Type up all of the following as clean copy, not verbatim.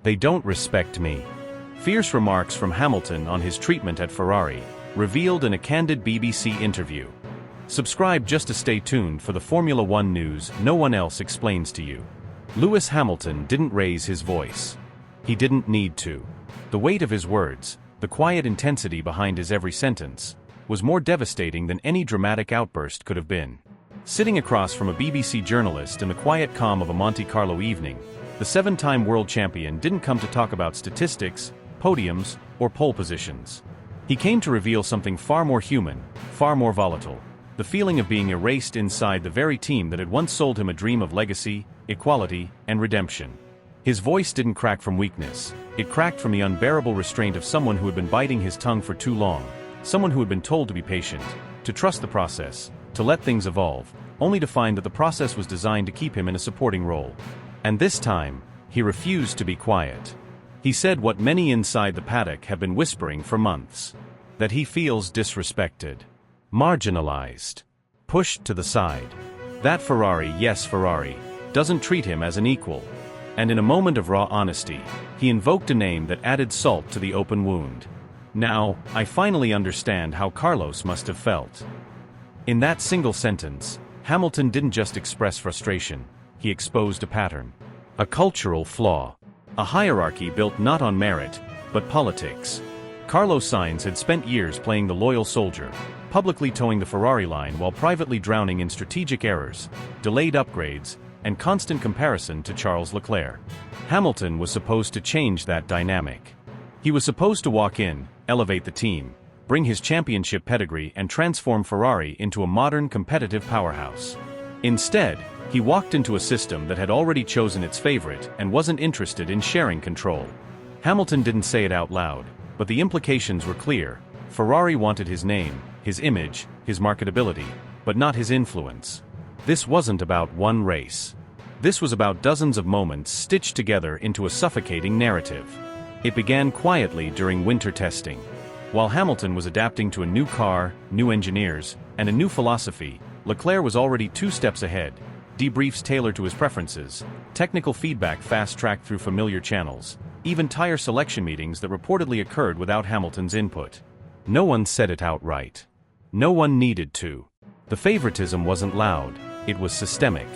They don't respect me. Fierce remarks from Hamilton on his treatment at Ferrari, revealed in a candid BBC interview. Subscribe just to stay tuned for the Formula One news no one else explains to you. Lewis Hamilton didn't raise his voice. He didn't need to. The weight of his words, the quiet intensity behind his every sentence, was more devastating than any dramatic outburst could have been. Sitting across from a BBC journalist in the quiet calm of a Monte Carlo evening, the seven-time world champion didn't come to talk about statistics, podiums, or pole positions. He came to reveal something far more human, far more volatile, the feeling of being erased inside the very team that had once sold him a dream of legacy, equality, and redemption. His voice didn't crack from weakness, it cracked from the unbearable restraint of someone who had been biting his tongue for too long, someone who had been told to be patient, to trust the process, to let things evolve, only to find that the process was designed to keep him in a supporting role. And this time, he refused to be quiet. He said what many inside the paddock have been whispering for months. That he feels disrespected, marginalized, pushed to the side. That Ferrari, yes Ferrari, doesn't treat him as an equal. And in a moment of raw honesty, he invoked a name that added salt to the open wound. Now, I finally understand how Carlos must have felt. In that single sentence, Hamilton didn't just express frustration. He exposed a pattern, a cultural flaw, a hierarchy built not on merit, but politics. Carlos Sainz had spent years playing the loyal soldier, publicly towing the Ferrari line while privately drowning in strategic errors, delayed upgrades, and constant comparison to Charles Leclerc. Hamilton was supposed to change that dynamic. He was supposed to walk in, elevate the team, bring his championship pedigree and transform Ferrari into a modern competitive powerhouse. Instead, he walked into a system that had already chosen its favorite and wasn't interested in sharing control. Hamilton didn't say it out loud, but the implications were clear. Ferrari wanted his name, his image, his marketability, but not his influence. This wasn't about one race. This was about dozens of moments stitched together into a suffocating narrative. It began quietly during winter testing. While Hamilton was adapting to a new car, new engineers, and a new philosophy, Leclerc was already 2 steps ahead. Debriefs tailored to his preferences, technical feedback fast-tracked through familiar channels, even tire selection meetings that reportedly occurred without Hamilton's input. No one said it outright. No one needed to. The favoritism wasn't loud, it was systemic.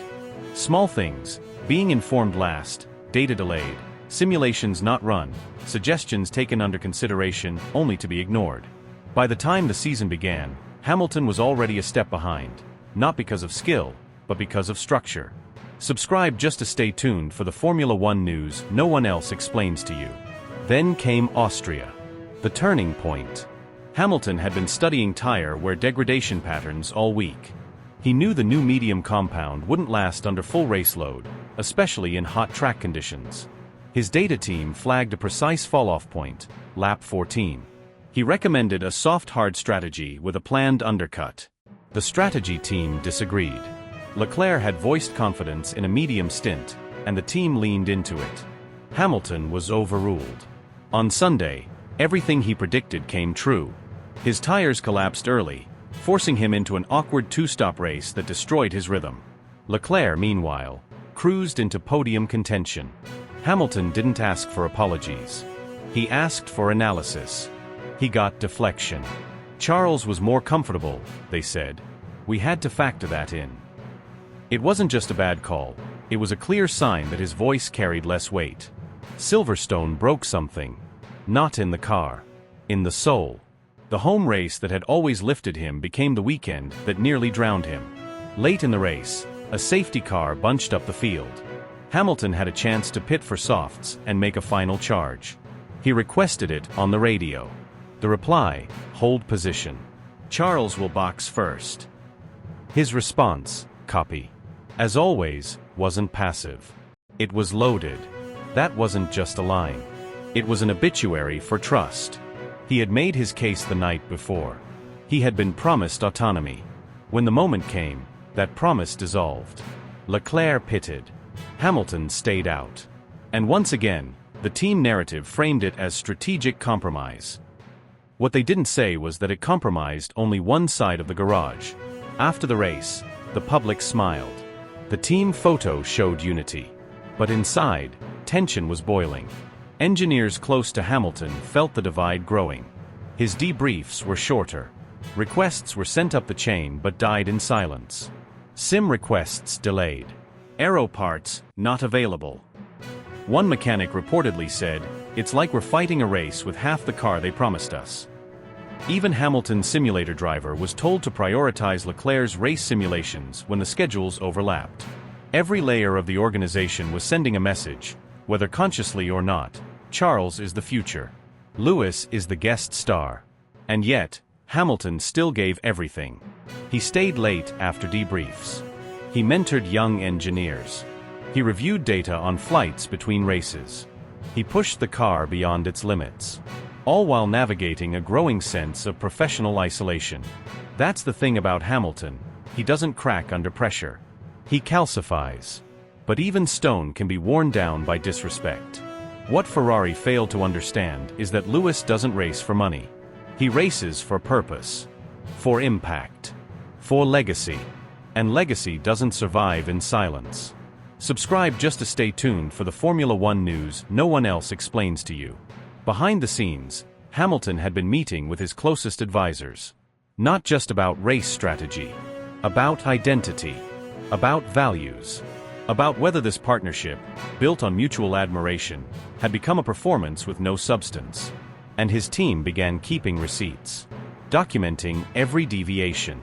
Small things, being informed last, data delayed, simulations not run, suggestions taken under consideration only to be ignored. By the time the season began, Hamilton was already a step behind, not because of skill, but because of structure. Subscribe just to stay tuned for the Formula One news no one else explains to you. Then came Austria. The turning point. Hamilton had been studying tire wear degradation patterns all week. He knew the new medium compound wouldn't last under full race load, especially in hot track conditions. His data team flagged a precise fall-off point, lap 14. He recommended a soft-hard strategy with a planned undercut. The strategy team disagreed. Leclerc had voiced confidence in a medium stint, and the team leaned into it. Hamilton was overruled. On Sunday, everything he predicted came true. His tires collapsed early, forcing him into an awkward 2-stop race that destroyed his rhythm. Leclerc, meanwhile, cruised into podium contention. Hamilton didn't ask for apologies. He asked for analysis. He got deflection. Charles was more comfortable, they said. We had to factor that in. It wasn't just a bad call, it was a clear sign that his voice carried less weight. Silverstone broke something. Not in the car. In the soul. The home race that had always lifted him became the weekend that nearly drowned him. Late in the race, a safety car bunched up the field. Hamilton had a chance to pit for softs and make a final charge. He requested it on the radio. The reply, hold position. Charles will box first. His response, copy. As always, wasn't passive. It was loaded. That wasn't just a line. It was an obituary for trust. He had made his case the night before. He had been promised autonomy. When the moment came, that promise dissolved. Leclerc pitted. Hamilton stayed out. And once again, the team narrative framed it as strategic compromise. What they didn't say was that it compromised only one side of the garage. After the race, the public smiled. The team photo showed unity. But inside, tension was boiling. Engineers close to Hamilton felt the divide growing. His debriefs were shorter. Requests were sent up the chain but died in silence. Sim requests delayed. Aero parts, not available. One mechanic reportedly said, "It's like we're fighting a race with half the car they promised us." Even Hamilton's simulator driver was told to prioritize Leclerc's race simulations when the schedules overlapped. Every layer of the organization was sending a message, whether consciously or not: Charles is the future. Lewis is the guest star. And yet, Hamilton still gave everything. He stayed late after debriefs. He mentored young engineers. He reviewed data on flights between races. He pushed the car beyond its limits, all while navigating a growing sense of professional isolation. That's the thing about Hamilton: he doesn't crack under pressure. He calcifies. But even stone can be worn down by disrespect. What Ferrari failed to understand is that Lewis doesn't race for money. He races for purpose, for impact, for legacy. And legacy doesn't survive in silence. Subscribe just to stay tuned for the Formula One news no one else explains to you. Behind the scenes, Hamilton had been meeting with his closest advisors. Not just about race strategy, about identity, about values, about whether this partnership, built on mutual admiration, had become a performance with no substance. And his team began keeping receipts, documenting every deviation,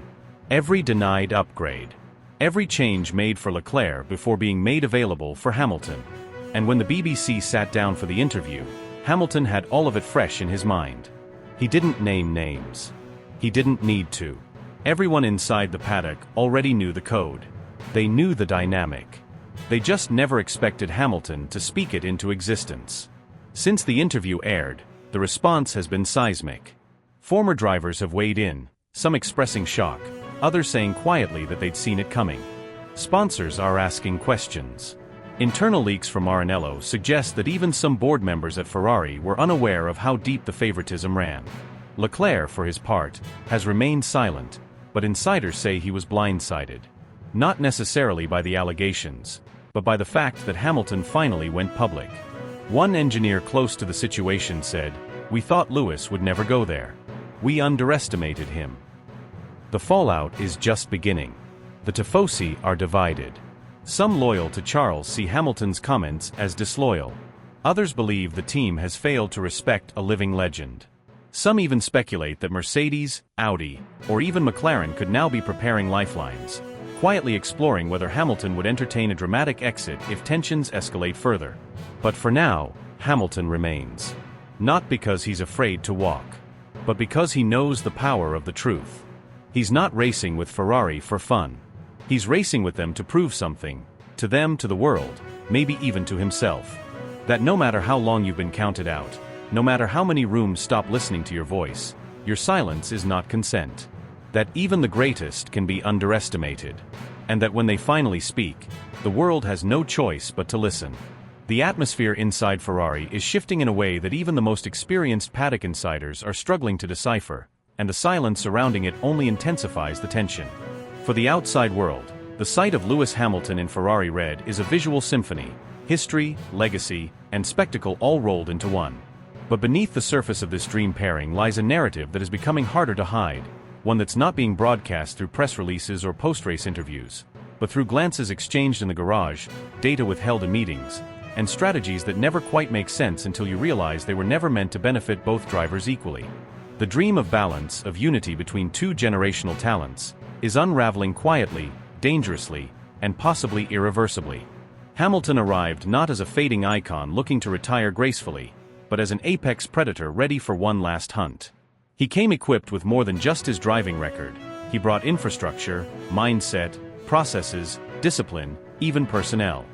every denied upgrade, every change made for Leclerc before being made available for Hamilton. And when the BBC sat down for the interview, Hamilton had all of it fresh in his mind. He didn't name names. He didn't need to. Everyone inside the paddock already knew the code. They knew the dynamic. They just never expected Hamilton to speak it into existence. Since the interview aired, the response has been seismic. Former drivers have weighed in, some expressing shock, others saying quietly that they'd seen it coming. Sponsors are asking questions. Internal leaks from Maranello suggest that even some board members at Ferrari were unaware of how deep the favoritism ran. Leclerc, for his part, has remained silent, but insiders say he was blindsided. Not necessarily by the allegations, but by the fact that Hamilton finally went public. One engineer close to the situation said, "We thought Lewis would never go there. We underestimated him." The fallout is just beginning. The tifosi are divided. Some loyal to Charles see Hamilton's comments as disloyal. Others believe the team has failed to respect a living legend. Some even speculate that Mercedes, Audi, or even McLaren could now be preparing lifelines, quietly exploring whether Hamilton would entertain a dramatic exit if tensions escalate further. But for now, Hamilton remains. Not because he's afraid to walk, but because he knows the power of the truth. He's not racing with Ferrari for fun. He's racing with them to prove something, to them, to the world, maybe even to himself. That no matter how long you've been counted out, no matter how many rooms stop listening to your voice, your silence is not consent. That even the greatest can be underestimated. And that when they finally speak, the world has no choice but to listen. The atmosphere inside Ferrari is shifting in a way that even the most experienced paddock insiders are struggling to decipher, and the silence surrounding it only intensifies the tension. For the outside world, the sight of Lewis Hamilton in Ferrari red is a visual symphony: history, legacy, and spectacle all rolled into one. But beneath the surface of this dream pairing lies a narrative that is becoming harder to hide, one that's not being broadcast through press releases or post-race interviews, but through glances exchanged in the garage, data withheld in meetings, and strategies that never quite make sense until you realize they were never meant to benefit both drivers equally. The dream of balance, of unity between two generational talents, is unraveling quietly, dangerously, and possibly irreversibly. Hamilton arrived not as a fading icon looking to retire gracefully, but as an apex predator ready for one last hunt. He came equipped with more than just his driving record. He brought infrastructure, mindset, processes, discipline, even personnel.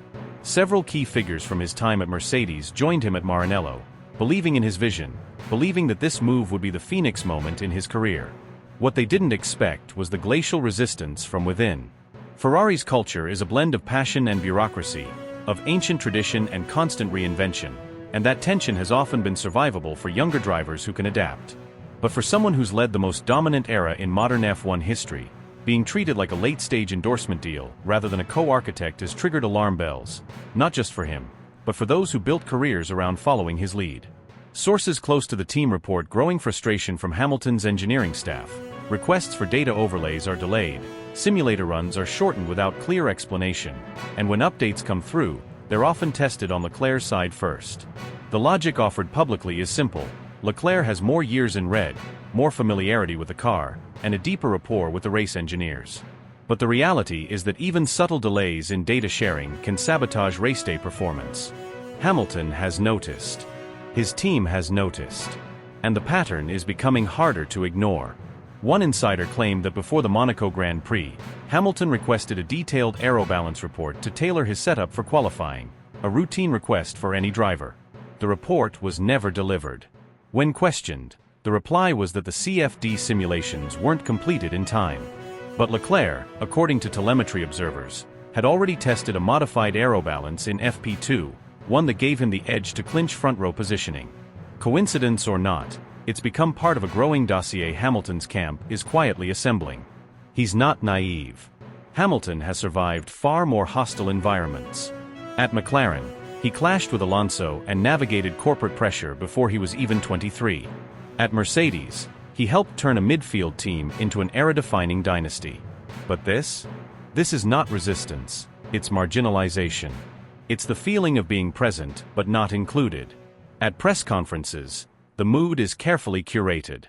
Several key figures from his time at Mercedes joined him at Maranello, believing in his vision, believing that this move would be the phoenix moment in his career. What they didn't expect was the glacial resistance from within. Ferrari's culture is a blend of passion and bureaucracy, of ancient tradition and constant reinvention, and that tension has often been survivable for younger drivers who can adapt. But for someone who's led the most dominant era in modern F1 history, being treated like a late-stage endorsement deal rather than a co-architect has triggered alarm bells, not just for him, but for those who built careers around following his lead. Sources close to the team report growing frustration from Hamilton's engineering staff. Requests for data overlays are delayed, simulator runs are shortened without clear explanation, and when updates come through, they're often tested on Leclerc's side first. The logic offered publicly is simple. Leclerc has more years in red, more familiarity with the car, and a deeper rapport with the race engineers. But the reality is that even subtle delays in data sharing can sabotage race day performance. Hamilton has noticed. His team has noticed. And the pattern is becoming harder to ignore. One insider claimed that before the Monaco Grand Prix, Hamilton requested a detailed aero balance report to tailor his setup for qualifying, a routine request for any driver. The report was never delivered. When questioned, the reply was that the CFD simulations weren't completed in time. But Leclerc, according to telemetry observers, had already tested a modified aero balance in FP2, one that gave him the edge to clinch front row positioning. Coincidence or not, it's become part of a growing dossier Hamilton's camp is quietly assembling. He's not naive. Hamilton has survived far more hostile environments. At McLaren, he clashed with Alonso and navigated corporate pressure before he was even 23. At Mercedes, he helped turn a midfield team into an era-defining dynasty. But this is not resistance, it's marginalization. It's the feeling of being present but not included. At press conferences, the mood is carefully curated.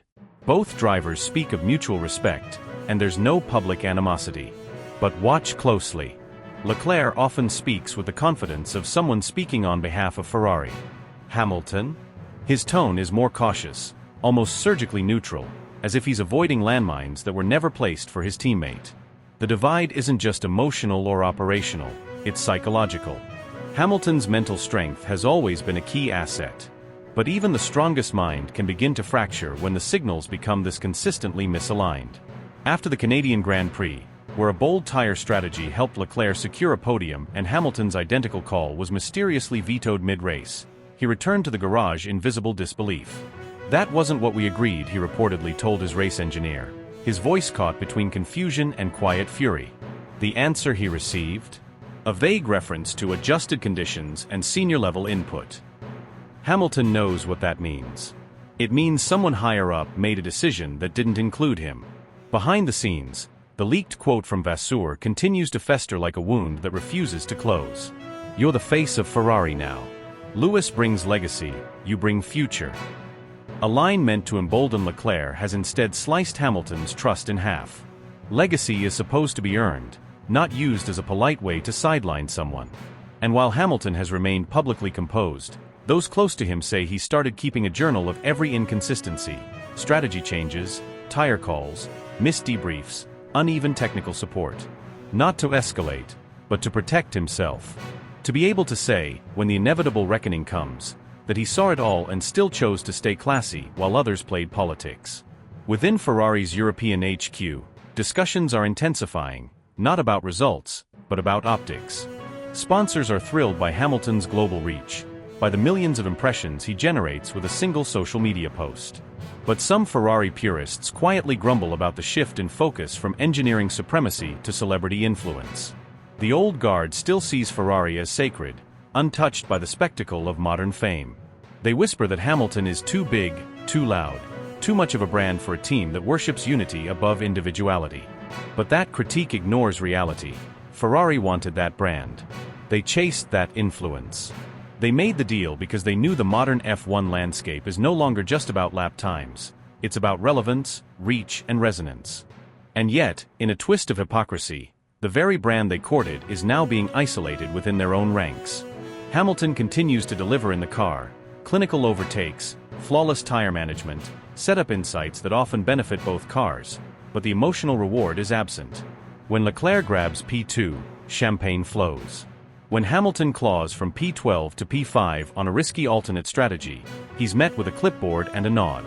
Both drivers speak of mutual respect, and there's no public animosity. But watch closely. Leclerc often speaks with the confidence of someone speaking on behalf of Ferrari. Hamilton? His tone is more cautious, almost surgically neutral, as if he's avoiding landmines that were never placed for his teammate. The divide isn't just emotional or operational, it's psychological. Hamilton's mental strength has always been a key asset. But even the strongest mind can begin to fracture when the signals become this consistently misaligned. After the Canadian Grand Prix, where a bold tire strategy helped Leclerc secure a podium and Hamilton's identical call was mysteriously vetoed mid-race, he returned to the garage in visible disbelief. "That wasn't what we agreed," he reportedly told his race engineer, his voice caught between confusion and quiet fury. The answer he received? A vague reference to adjusted conditions and senior-level input. Hamilton knows what that means. It means someone higher up made a decision that didn't include him. Behind the scenes, the leaked quote from Vasseur continues to fester like a wound that refuses to close. "You're the face of Ferrari now. Lewis brings legacy, you bring future." A line meant to embolden Leclerc has instead sliced Hamilton's trust in half. Legacy is supposed to be earned, not used as a polite way to sideline someone. And while Hamilton has remained publicly composed, those close to him say he started keeping a journal of every inconsistency, strategy changes, tire calls, missed debriefs, uneven technical support. Not to escalate, but to protect himself. To be able to say, when the inevitable reckoning comes, that he saw it all and still chose to stay classy while others played politics. Within Ferrari's European HQ, discussions are intensifying, not about results, but about optics. Sponsors are thrilled by Hamilton's global reach, by the millions of impressions he generates with a single social media post. But some Ferrari purists quietly grumble about the shift in focus from engineering supremacy to celebrity influence. The old guard still sees Ferrari as sacred, untouched by the spectacle of modern fame. They whisper that Hamilton is too big, too loud, too much of a brand for a team that worships unity above individuality. But that critique ignores reality. Ferrari wanted that brand. They chased that influence. They made the deal because they knew the modern F1 landscape is no longer just about lap times. It's about relevance, reach, and resonance. And yet, in a twist of hypocrisy, the very brand they courted is now being isolated within their own ranks. Hamilton continues to deliver in the car, clinical overtakes, flawless tire management, setup insights that often benefit both cars, but the emotional reward is absent. When Leclerc grabs P2, champagne flows. When Hamilton claws from P12 to P5 on a risky alternate strategy, he's met with a clipboard and a nod.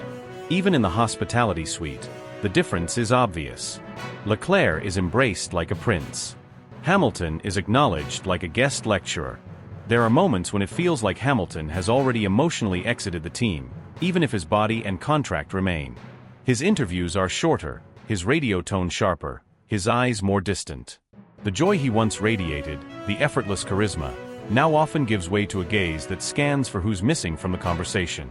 Even in the hospitality suite, the difference is obvious. Leclerc is embraced like a prince. Hamilton is acknowledged like a guest lecturer. There are moments when it feels like Hamilton has already emotionally exited the team, even if his body and contract remain. His interviews are shorter, his radio tone sharper, his eyes more distant. The joy he once radiated, the effortless charisma, now often gives way to a gaze that scans for who's missing from the conversation.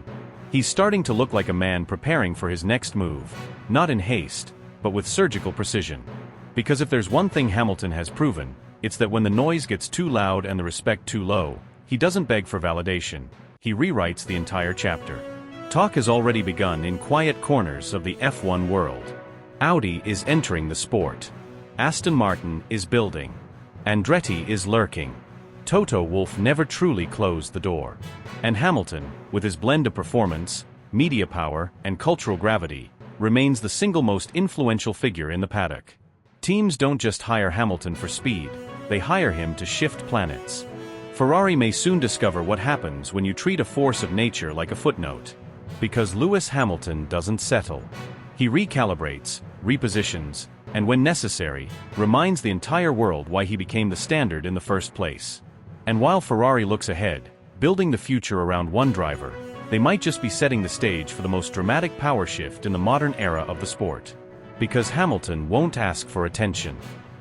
He's starting to look like a man preparing for his next move, not in haste, but with surgical precision. Because if there's one thing Hamilton has proven, it's that when the noise gets too loud and the respect too low, he doesn't beg for validation. He rewrites the entire chapter. Talk has already begun in quiet corners of the F1 world. Audi is entering the sport. Aston Martin is building. Andretti is lurking. Toto Wolff never truly closed the door. And Hamilton, with his blend of performance, media power, and cultural gravity, remains the single most influential figure in the paddock. Teams don't just hire Hamilton for speed, they hire him to shift planets. Ferrari may soon discover what happens when you treat a force of nature like a footnote. Because Lewis Hamilton doesn't settle. He recalibrates, repositions, and when necessary, reminds the entire world why he became the standard in the first place. And while Ferrari looks ahead, building the future around one driver, they might just be setting the stage for the most dramatic power shift in the modern era of the sport. Because Hamilton won't ask for attention.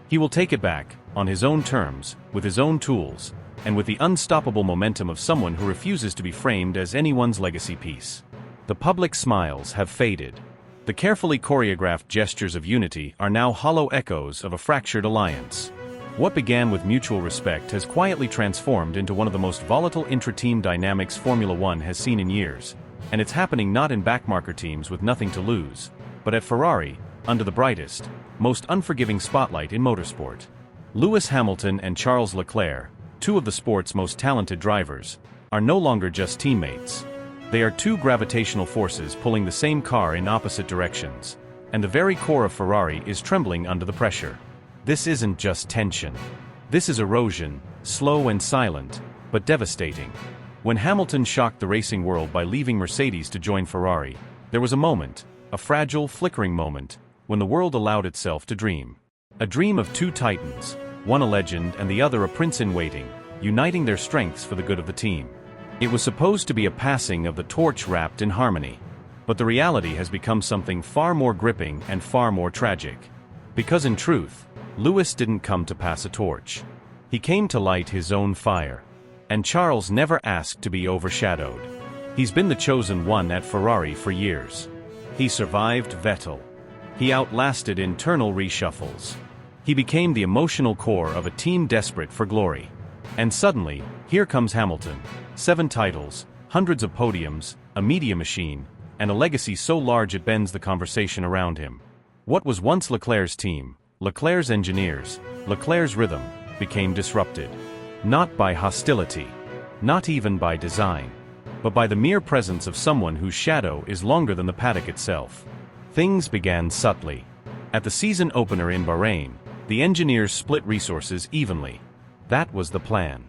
He will take it back, on his own terms, with his own tools, and with the unstoppable momentum of someone who refuses to be framed as anyone's legacy piece. The public smiles have faded. The carefully choreographed gestures of unity are now hollow echoes of a fractured alliance. What began with mutual respect has quietly transformed into one of the most volatile intra-team dynamics Formula One has seen in years, and it's happening not in backmarker teams with nothing to lose, but at Ferrari, under the brightest, most unforgiving spotlight in motorsport. Lewis Hamilton and Charles Leclerc, two of the sport's most talented drivers, are no longer just teammates. They are two gravitational forces pulling the same car in opposite directions, and the very core of Ferrari is trembling under the pressure. This isn't just tension. This is erosion, slow and silent, but devastating. When Hamilton shocked the racing world by leaving Mercedes to join Ferrari, there was a moment, a fragile, flickering moment, when the world allowed itself to dream. A dream of two titans, one a legend and the other a prince in waiting, uniting their strengths for the good of the team. It was supposed to be a passing of the torch wrapped in harmony. But the reality has become something far more gripping and far more tragic. Because in truth, Lewis didn't come to pass a torch. He came to light his own fire. And Charles never asked to be overshadowed. He's been the chosen one at Ferrari for years. He survived Vettel. He outlasted internal reshuffles. He became the emotional core of a team desperate for glory. And suddenly, here comes Hamilton. 7 titles, hundreds of podiums, a media machine, and a legacy so large it bends the conversation around him. What was once Leclerc's team, Leclerc's engineers, Leclerc's rhythm, became disrupted. Not by hostility, not even by design, but by the mere presence of someone whose shadow is longer than the paddock itself. Things began subtly. At the season opener in Bahrain, the engineers split resources evenly. That was the plan.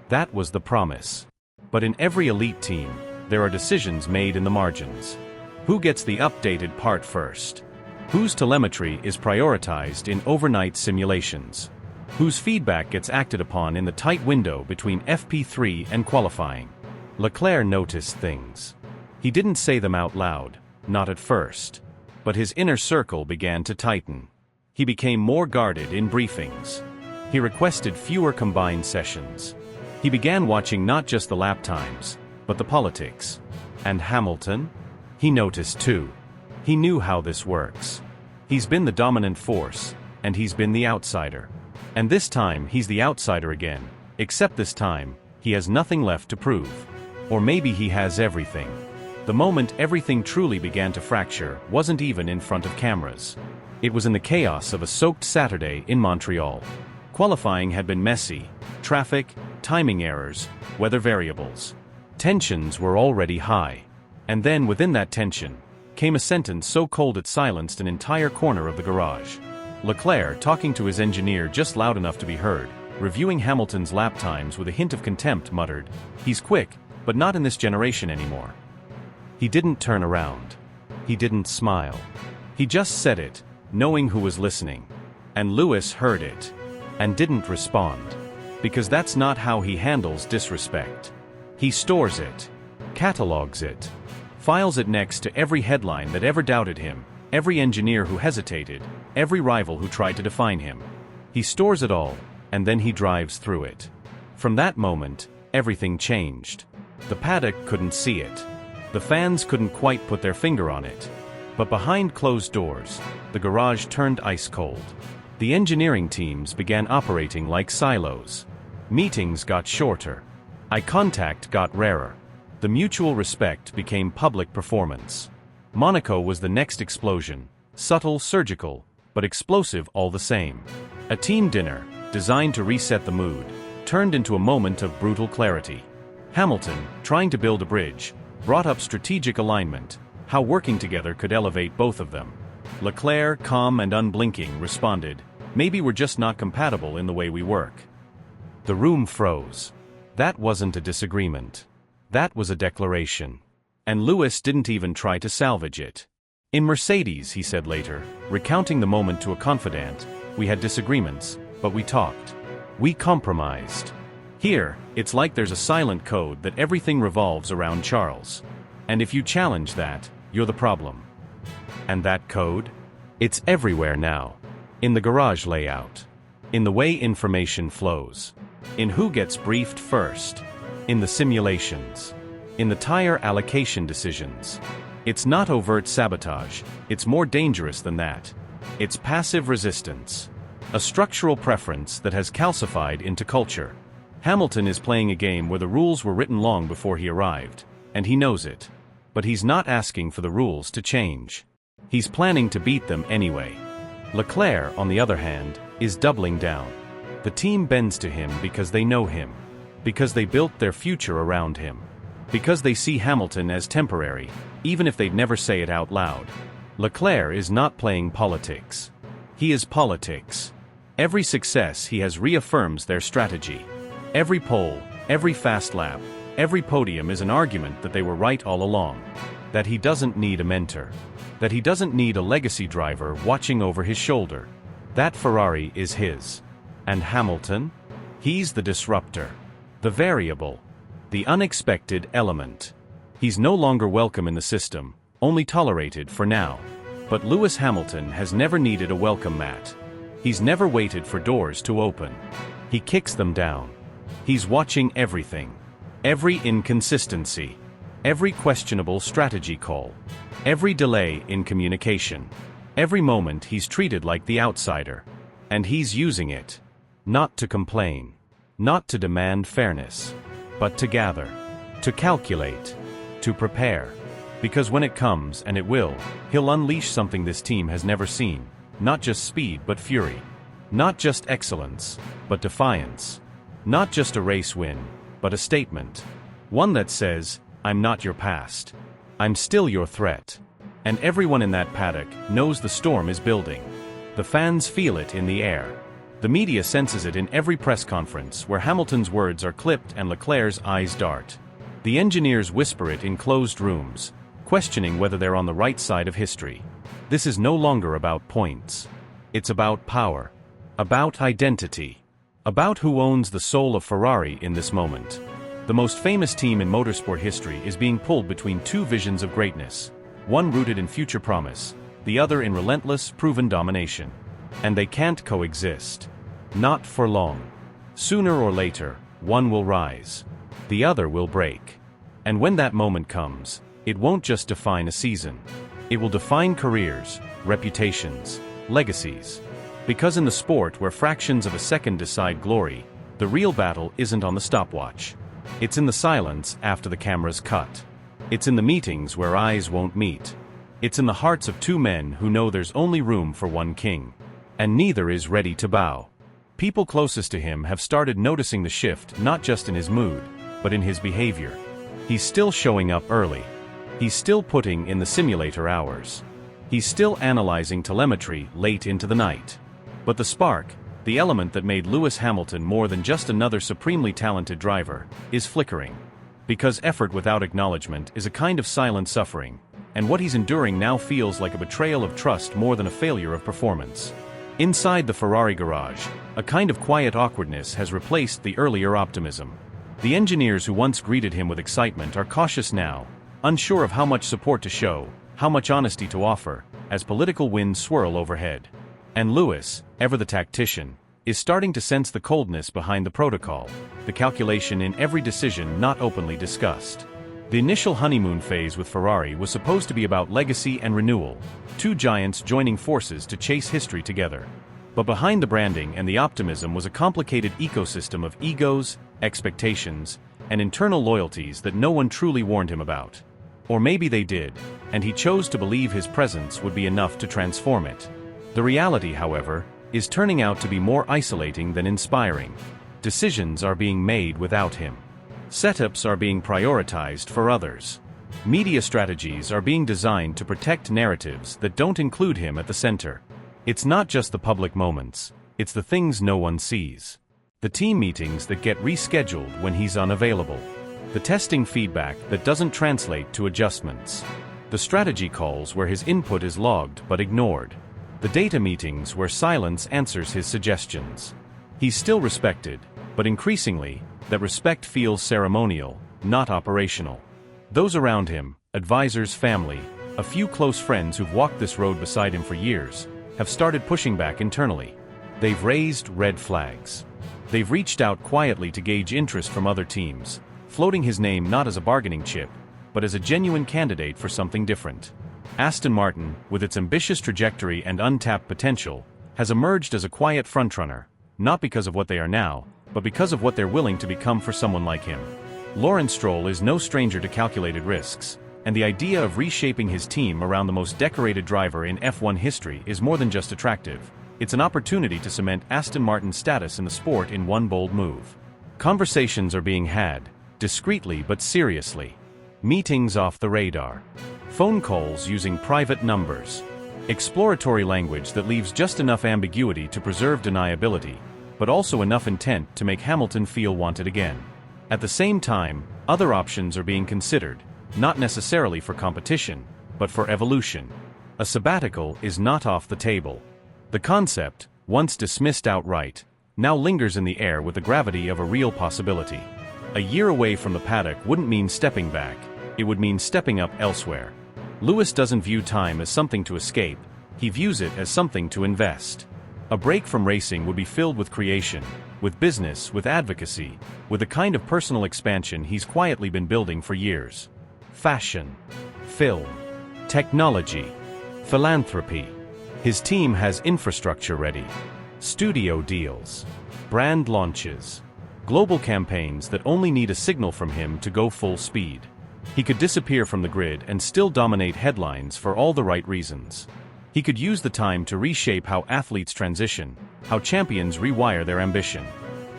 That was the promise. But in every elite team, there are decisions made in the margins. Who gets the updated part first? Whose telemetry is prioritized in overnight simulations? Whose feedback gets acted upon in the tight window between FP3 and qualifying? Leclerc noticed things. He didn't say them out loud, not at first. But his inner circle began to tighten. He became more guarded in briefings. He requested fewer combined sessions. He began watching not just the lap times, but the politics. And Hamilton? He noticed too. He knew how this works. He's been the dominant force, and he's been the outsider. And this time he's the outsider again, except this time, he has nothing left to prove. Or maybe he has everything. The moment everything truly began to fracture wasn't even in front of cameras. It was in the chaos of a soaked Saturday in Montreal. Qualifying had been messy, traffic, timing errors, weather variables. Tensions were already high. And then within that tension, came a sentence so cold it silenced an entire corner of the garage. Leclerc, talking to his engineer just loud enough to be heard, reviewing Hamilton's lap times with a hint of contempt, muttered, "He's quick, but not in this generation anymore." He didn't turn around. He didn't smile. He just said it, knowing who was listening. And Lewis heard it. And didn't respond. Because that's not how he handles disrespect. He stores it. Catalogs it. Files it next to every headline that ever doubted him, every engineer who hesitated, every rival who tried to define him. He stores it all, and then he drives through it. From that moment, everything changed. The paddock couldn't see it. The fans couldn't quite put their finger on it. But behind closed doors, the garage turned ice cold. The engineering teams began operating like silos. Meetings got shorter. Eye contact got rarer. The mutual respect became public performance. Monaco was the next explosion, subtle, surgical, but explosive all the same. A team dinner, designed to reset the mood, turned into a moment of brutal clarity. Hamilton, trying to build a bridge, brought up strategic alignment, how working together could elevate both of them. Leclerc, calm and unblinking, responded, "Maybe we're just not compatible in the way we work." The room froze. That wasn't a disagreement. That was a declaration. And Lewis didn't even try to salvage it. "In Mercedes," he said later, recounting the moment to a confidant, "we had disagreements, but we talked. We compromised. Here, it's like there's a silent code that everything revolves around Charles. And if you challenge that, you're the problem." And that code? It's everywhere now. In the garage layout. In the way information flows. In who gets briefed first. In the simulations. In the tire allocation decisions. It's not overt sabotage, it's more dangerous than that. It's passive resistance. A structural preference that has calcified into culture. Hamilton is playing a game where the rules were written long before he arrived, and he knows it. But he's not asking for the rules to change. He's planning to beat them anyway. Leclerc, on the other hand, is doubling down. The team bends to him because they know him. Because they built their future around him. Because they see Hamilton as temporary, even if they'd never say it out loud. Leclerc is not playing politics. He is politics. Every success he has reaffirms their strategy. Every pole, every fast lap, every podium is an argument that they were right all along. That he doesn't need a mentor. That he doesn't need a legacy driver watching over his shoulder. That Ferrari is his. And Hamilton? He's the disruptor. The variable. The unexpected element. He's no longer welcome in the system, only tolerated for now. But Lewis Hamilton has never needed a welcome mat. He's never waited for doors to open. He kicks them down. He's watching everything. Every inconsistency. Every questionable strategy call. Every delay in communication. Every moment he's treated like the outsider. And he's using it. Not to complain. Not to demand fairness. But to gather. To calculate. To prepare. Because when it comes, and it will, he'll unleash something this team has never seen. Not just speed but fury. Not just excellence, but defiance. Not just a race win, but a statement. One that says, "I'm not your past. I'm still your threat." And everyone in that paddock knows the storm is building. The fans feel it in the air. The media senses it in every press conference where Hamilton's words are clipped and Leclerc's eyes dart. The engineers whisper it in closed rooms, questioning whether they're on the right side of history. This is no longer about points. It's about power. About identity. About who owns the soul of Ferrari in this moment. The most famous team in motorsport history is being pulled between two visions of greatness. One rooted in future promise, the other in relentless, proven domination. And they can't coexist. Not for long. Sooner or later, one will rise. The other will break. And when that moment comes, it won't just define a season. It will define careers, reputations, legacies. Because in the sport where fractions of a second decide glory, the real battle isn't on the stopwatch. It's in the silence after the camera's cut. It's in the meetings where eyes won't meet. It's in the hearts of two men who know there's only room for one king. And neither is ready to bow. People closest to him have started noticing the shift not just in his mood, but in his behavior. He's still showing up early. He's still putting in the simulator hours. He's still analyzing telemetry late into the night. But the spark, the element that made Lewis Hamilton more than just another supremely talented driver, is flickering. Because effort without acknowledgement is a kind of silent suffering, and what he's enduring now feels like a betrayal of trust more than a failure of performance. Inside the Ferrari garage, a kind of quiet awkwardness has replaced the earlier optimism. The engineers who once greeted him with excitement are cautious now, unsure of how much support to show, how much honesty to offer, as political winds swirl overhead. And Lewis, ever the tactician, is starting to sense the coldness behind the protocol, the calculation in every decision not openly discussed. The initial honeymoon phase with Ferrari was supposed to be about legacy and renewal, two giants joining forces to chase history together. But behind the branding and the optimism was a complicated ecosystem of egos, expectations, and internal loyalties that no one truly warned him about. Or maybe they did, and he chose to believe his presence would be enough to transform it. The reality, however, is turning out to be more isolating than inspiring. Decisions are being made without him. Setups are being prioritized for others. Media strategies are being designed to protect narratives that don't include him at the center. It's not just the public moments, it's the things no one sees. The team meetings that get rescheduled when he's unavailable. The testing feedback that doesn't translate to adjustments. The strategy calls where his input is logged but ignored. The data meetings where silence answers his suggestions. He's still respected, but increasingly, that respect feels ceremonial, not operational. Those around him, advisors, family, a few close friends who've walked this road beside him for years, have started pushing back internally. They've raised red flags. They've reached out quietly to gauge interest from other teams, floating his name not as a bargaining chip, but as a genuine candidate for something different. Aston Martin, with its ambitious trajectory and untapped potential, has emerged as a quiet frontrunner, not because of what they are now, but because of what they're willing to become for someone like him. Lawrence Stroll is no stranger to calculated risks, and the idea of reshaping his team around the most decorated driver in F1 history is more than just attractive. It's an opportunity to cement Aston Martin's status in the sport in one bold move. Conversations are being had, discreetly but seriously. Meetings off the radar. Phone calls using private numbers. Exploratory language that leaves just enough ambiguity to preserve deniability, but also enough intent to make Hamilton feel wanted again. At the same time, other options are being considered, not necessarily for competition, but for evolution. A sabbatical is not off the table. The concept, once dismissed outright, now lingers in the air with the gravity of a real possibility. A year away from the paddock wouldn't mean stepping back, it would mean stepping up elsewhere. Lewis doesn't view time as something to escape, he views it as something to invest. A break from racing would be filled with creation, with business, with advocacy, with the kind of personal expansion he's quietly been building for years. Fashion, film, technology, philanthropy. His team has infrastructure ready. Studio deals, brand launches, global campaigns that only need a signal from him to go full speed. He could disappear from the grid and still dominate headlines for all the right reasons. He could use the time to reshape how athletes transition, how champions rewire their ambition.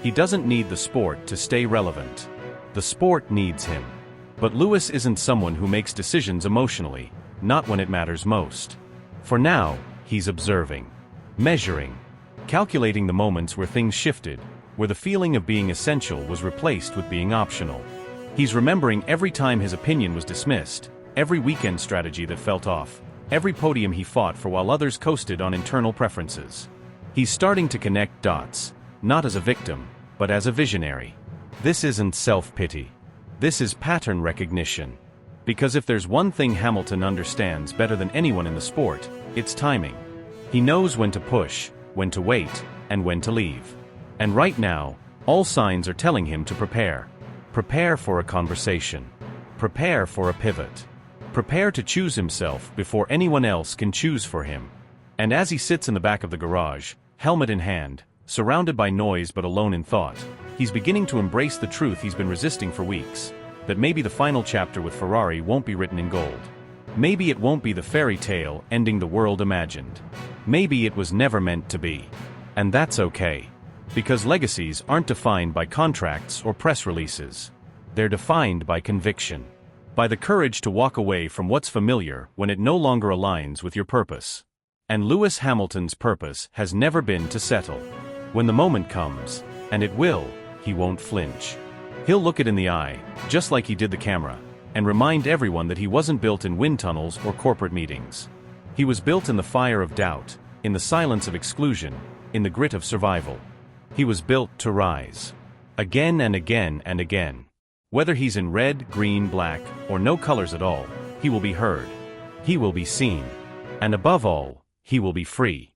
He doesn't need the sport to stay relevant. The sport needs him. But Lewis isn't someone who makes decisions emotionally, not when it matters most. For now, he's observing, measuring, calculating the moments where things shifted, where the feeling of being essential was replaced with being optional. He's remembering every time his opinion was dismissed, every weekend strategy that felt off, every podium he fought for while others coasted on internal preferences. He's starting to connect dots, not as a victim, but as a visionary. This isn't self-pity. This is pattern recognition. Because if there's one thing Hamilton understands better than anyone in the sport, it's timing. He knows when to push, when to wait, and when to leave. And right now, all signs are telling him to prepare. Prepare for a conversation. Prepare for a pivot. Prepare to choose himself before anyone else can choose for him. And as he sits in the back of the garage, helmet in hand, surrounded by noise but alone in thought, he's beginning to embrace the truth he's been resisting for weeks, that maybe the final chapter with Ferrari won't be written in gold. Maybe it won't be the fairy tale ending the world imagined. Maybe it was never meant to be. And that's okay. Because legacies aren't defined by contracts or press releases. They're defined by conviction. By the courage to walk away from what's familiar when it no longer aligns with your purpose. And Lewis Hamilton's purpose has never been to settle. When the moment comes, and it will, he won't flinch. He'll look it in the eye, just like he did the camera, and remind everyone that he wasn't built in wind tunnels or corporate meetings. He was built in the fire of doubt, in the silence of exclusion, in the grit of survival. He was built to rise. Again and again and again. Whether he's in red, green, black, or no colors at all, he will be heard. He will be seen. And above all, he will be free.